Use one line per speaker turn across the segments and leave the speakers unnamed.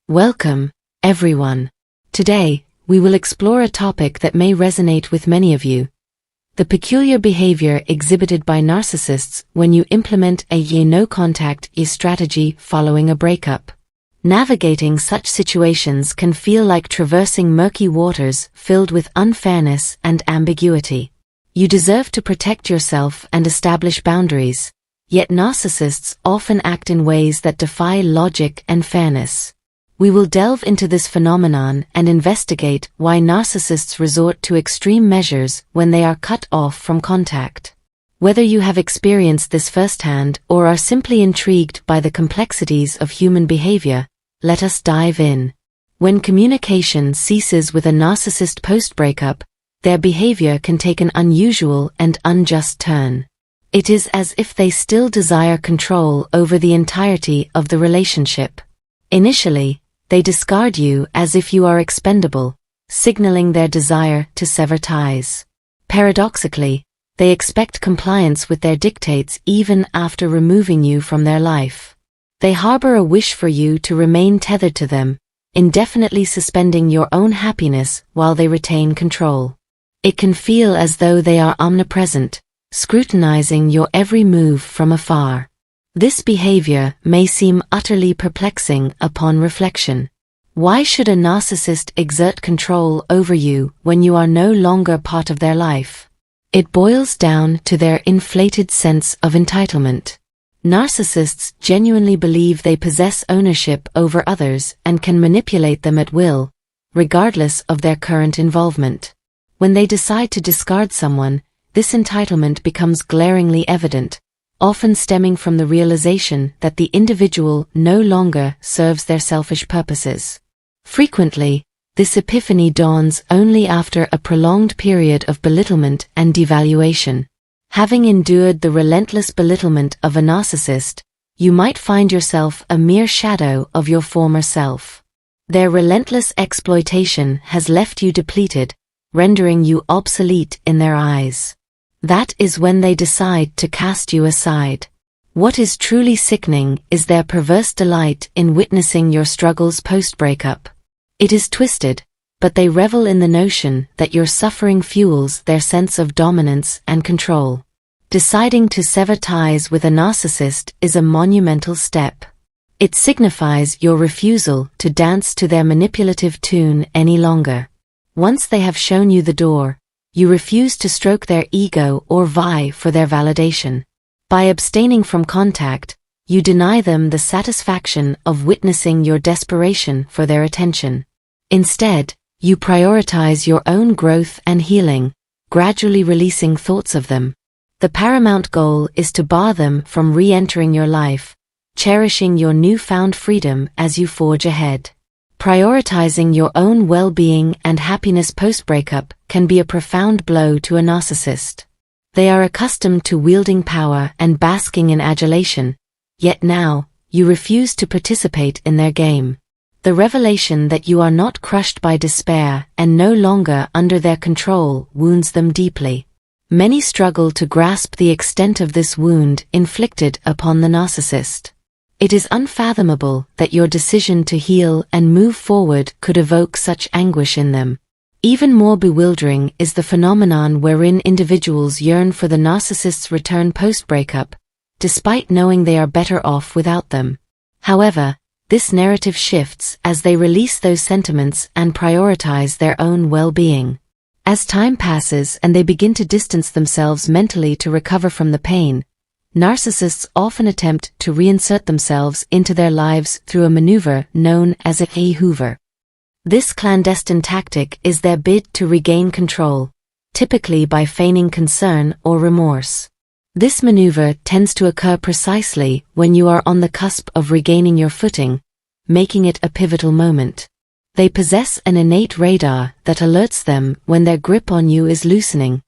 Welcome, everyone. Today, we will explore a topic that may resonate with many of you. The peculiar behavior exhibited by narcissists when you implement a no-contact strategy following a breakup. Navigating such situations can feel like traversing murky waters filled with unfairness and ambiguity. You deserve to protect yourself and establish boundaries, yet narcissists often act in ways that defy logic and fairness. We will delve into this phenomenon and investigate why narcissists resort to extreme measures when they are cut off from contact. Whether you have experienced this firsthand or are simply intrigued by the complexities of human behavior, let us dive in. When communication ceases with a narcissist post-breakup, their behavior can take an unusual and unjust turn. It is as if they still desire control over the entirety of the relationship. Initially, they discard you as if you are expendable, signaling their desire to sever ties. Paradoxically, they expect compliance with their dictates even after removing you from their life. They harbor a wish for you to remain tethered to them, indefinitely suspending your own happiness while they retain control. It can feel as though they are omnipresent, scrutinizing your every move from afar. This behavior may seem utterly perplexing upon reflection. Why should a narcissist exert control over you when you are no longer part of their life? It boils down to their inflated sense of entitlement. Narcissists genuinely believe they possess ownership over others and can manipulate them at will, regardless of their current involvement. When they decide to discard someone, this entitlement becomes glaringly evident, often stemming from the realization that the individual no longer serves their selfish purposes. Frequently, this epiphany dawns only after a prolonged period of belittlement and devaluation. Having endured the relentless belittlement of a narcissist, you might find yourself a mere shadow of your former self. Their relentless exploitation has left you depleted, rendering you obsolete in their eyes. That is when they decide to cast you aside. What is truly sickening is their perverse delight in witnessing your struggles post-breakup. It is twisted, but they revel in the notion that your suffering fuels their sense of dominance and control. Deciding to sever ties with a narcissist is a monumental step. It signifies your refusal to dance to their manipulative tune any longer. Once they have shown you the door, you refuse to stroke their ego or vie for their validation. By abstaining from contact, you deny them the satisfaction of witnessing your desperation for their attention. Instead, you prioritize your own growth and healing, gradually releasing thoughts of them. The paramount goal is to bar them from re-entering your life, cherishing your newfound freedom as you forge ahead. Prioritizing your own well-being and happiness post-breakup can be a profound blow to a narcissist. They are accustomed to wielding power and basking in adulation, yet now, you refuse to participate in their game. The revelation that you are not crushed by despair and no longer under their control wounds them deeply. Many struggle to grasp the extent of this wound inflicted upon the narcissist. It is unfathomable that your decision to heal and move forward could evoke such anguish in them. Even more bewildering is the phenomenon wherein individuals yearn for the narcissist's return post-breakup, despite knowing they are better off without them. However, this narrative shifts as they release those sentiments and prioritize their own well-being. As time passes and they begin to distance themselves mentally to recover from the pain, narcissists often attempt to reinsert themselves into their lives through a maneuver known as a hoover. This clandestine tactic is their bid to regain control, typically by feigning concern or remorse. This maneuver tends to occur precisely when you are on the cusp of regaining your footing, making it a pivotal moment. They possess an innate radar that alerts them when their grip on you is loosening.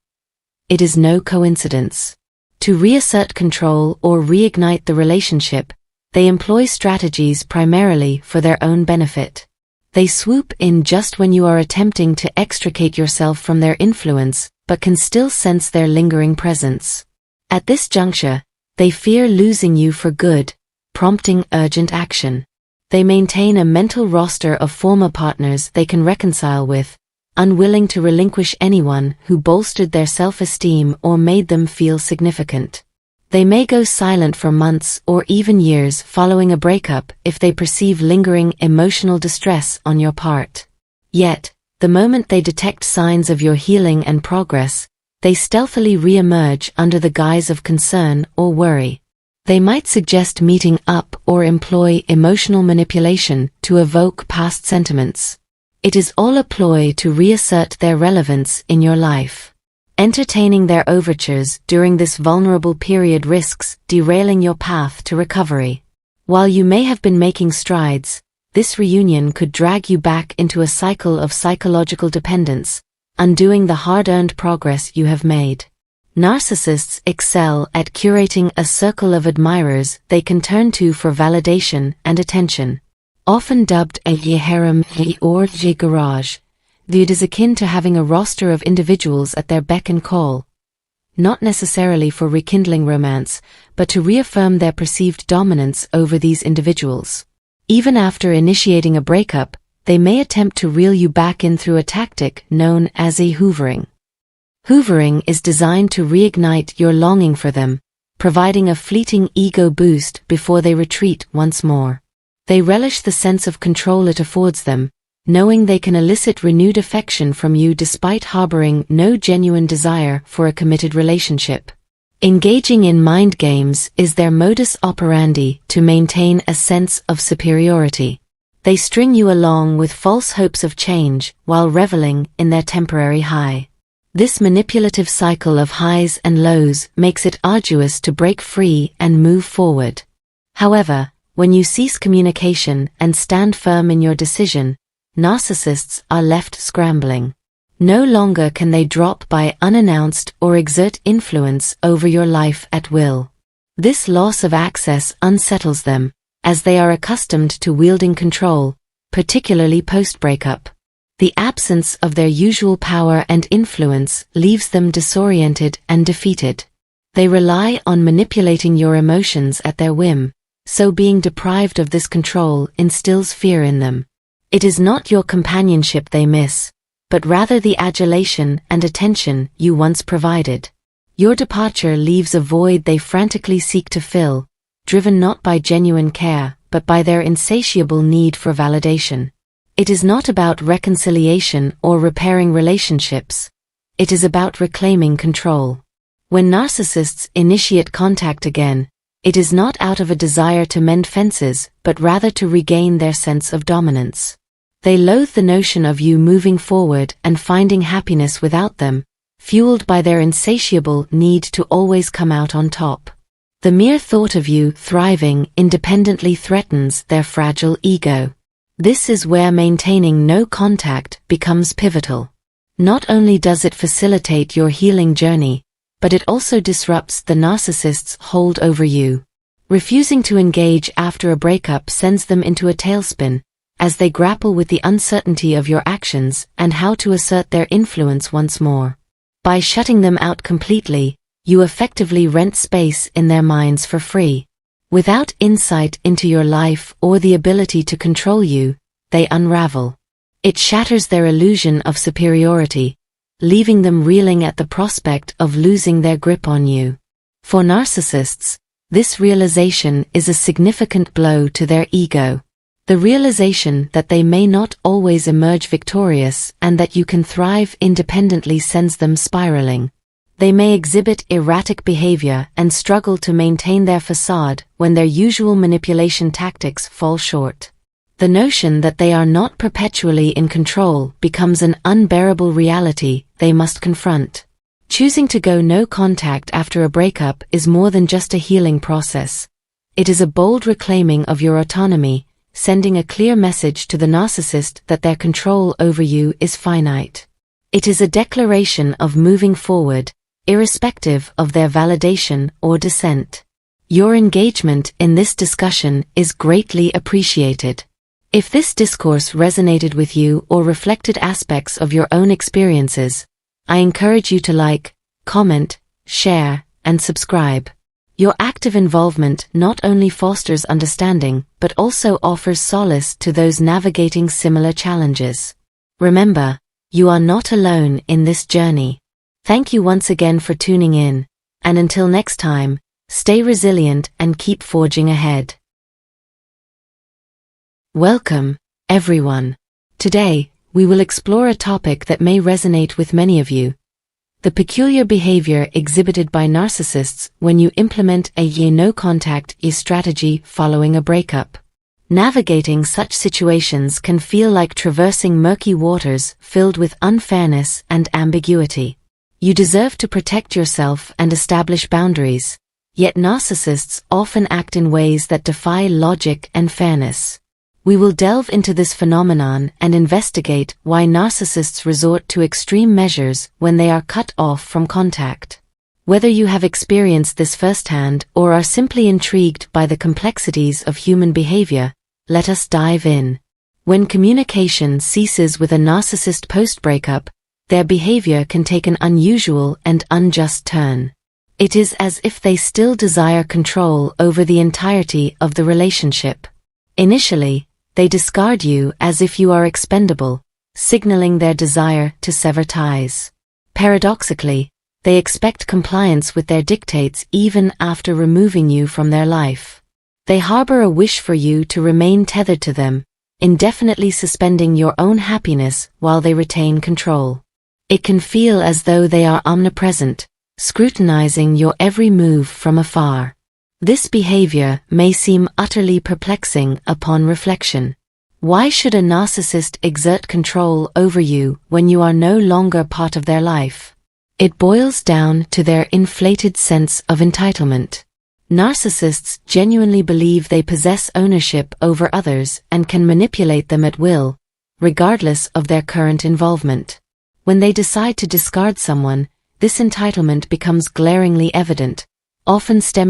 It is no coincidence. To reassert control or reignite the relationship, they employ strategies primarily for their own benefit. They swoop in just when you are attempting to extricate yourself from their influence, but can still sense their lingering presence. At this juncture, they fear losing you for good, prompting urgent action. They maintain a mental roster of former partners they can reconcile with, unwilling to relinquish anyone who bolstered their self-esteem or made them feel significant. They may go silent for months or even years following a breakup if they perceive lingering emotional distress on your part. Yet, the moment they detect signs of your healing and progress, they stealthily re-emerge under the guise of concern or worry. They might suggest meeting up or employ emotional manipulation to evoke past sentiments. It is all a ploy to reassert their relevance in your life. Entertaining their overtures during this vulnerable period risks derailing your path to recovery. While you may have been making strides, this reunion could drag you back into a cycle of psychological dependence, undoing the hard-earned progress you have made. Narcissists excel at curating a circle of admirers they can turn to for validation and attention. Often dubbed a harem or garage, viewed as akin to having a roster of individuals at their beck and call. Not necessarily for rekindling romance, but to reaffirm their perceived dominance over these individuals. Even after initiating a breakup, they may attempt to reel you back in through a tactic known as a hoovering. Hoovering is designed to reignite your longing for them, providing a fleeting ego boost before they retreat once more. They relish the sense of control it affords them, knowing they can elicit renewed affection from you despite harboring no genuine desire for a committed relationship. Engaging in mind games is their modus operandi to maintain a sense of superiority. They string you along with false hopes of change while reveling in their temporary high. This manipulative cycle of highs and lows makes it arduous to break free and move forward. However, when you cease communication and stand firm in your decision, narcissists are left scrambling. No longer can they drop by unannounced or exert influence over your life at will. This loss of access unsettles them, as they are accustomed to wielding control, particularly post-breakup. The absence of their usual power and influence leaves them disoriented and defeated. They rely on manipulating your emotions at their whim, so being deprived of this control instills fear in them. It is not your companionship they miss, but rather the adulation and attention you once provided. Your departure leaves a void they frantically seek to fill, driven not by genuine care, but by their insatiable need for validation. It is not about reconciliation or repairing relationships. It is about reclaiming control. When narcissists initiate contact again, it is not out of a desire to mend fences, but rather to regain their sense of dominance. They loathe the notion of you moving forward and finding happiness without them, fueled by their insatiable need to always come out on top. The mere thought of you thriving independently threatens their fragile ego. This is where maintaining no contact becomes pivotal. Not only does it facilitate your healing journey, but it also disrupts the narcissist's hold over you. Refusing to engage after a breakup sends them into a tailspin, as they grapple with the uncertainty of your actions and how to assert their influence once more. By shutting them out completely, you effectively rent space in their minds for free. Without insight into your life or the ability to control you, they unravel. It shatters their illusion of superiority, leaving them reeling at the prospect of losing their grip on you. For narcissists, this realization is a significant blow to their ego. The realization that they may not always emerge victorious and that you can thrive independently sends them spiraling. They may exhibit erratic behavior and struggle to maintain their facade when their usual manipulation tactics fall short. The notion that they are not perpetually in control becomes an unbearable reality they must confront. Choosing to go no contact after a breakup is more than just a healing process. It is a bold reclaiming of your autonomy, sending a clear message to the narcissist that their control over you is finite. It is a declaration of moving forward, irrespective of their validation or dissent. Your engagement in this discussion is greatly appreciated. If this discourse resonated with you or reflected aspects of your own experiences, I encourage you to like, comment, share, and subscribe. Your active involvement not only fosters understanding but also offers solace to those navigating similar challenges. Remember, you are not alone in this journey. Thank you once again for tuning in, and until next time, stay resilient and keep forging ahead. Welcome, everyone. Today, we will explore a topic that may resonate with many of you: the peculiar behavior exhibited by narcissists when you implement a no-contact strategy following a breakup. Navigating such situations can feel like traversing murky waters filled with unfairness and ambiguity. You deserve to protect yourself and establish boundaries, yet narcissists often act in ways that defy logic and fairness. We will delve into this phenomenon and investigate why narcissists resort to extreme measures when they are cut off from contact. Whether you have experienced this firsthand or are simply intrigued by the complexities of human behavior, let us dive in. When communication ceases with a narcissist post-breakup, their behavior can take an unusual and unjust turn. It is as if they still desire control over the entirety of the relationship. Initially, they discard you as if you are expendable, signaling their desire to sever ties. Paradoxically, they expect compliance with their dictates even after removing you from their life. They harbor a wish for you to remain tethered to them, indefinitely suspending your own happiness while they retain control. It can feel as though they are omnipresent, scrutinizing your every move from afar. This behavior may seem utterly perplexing upon reflection. Why should a narcissist exert control over you when you are no longer part of their life? It boils down to their inflated sense of entitlement. Narcissists genuinely believe they possess ownership over others and can manipulate them at will, regardless of their current involvement. When they decide to discard someone, this entitlement becomes glaringly evident, often stemming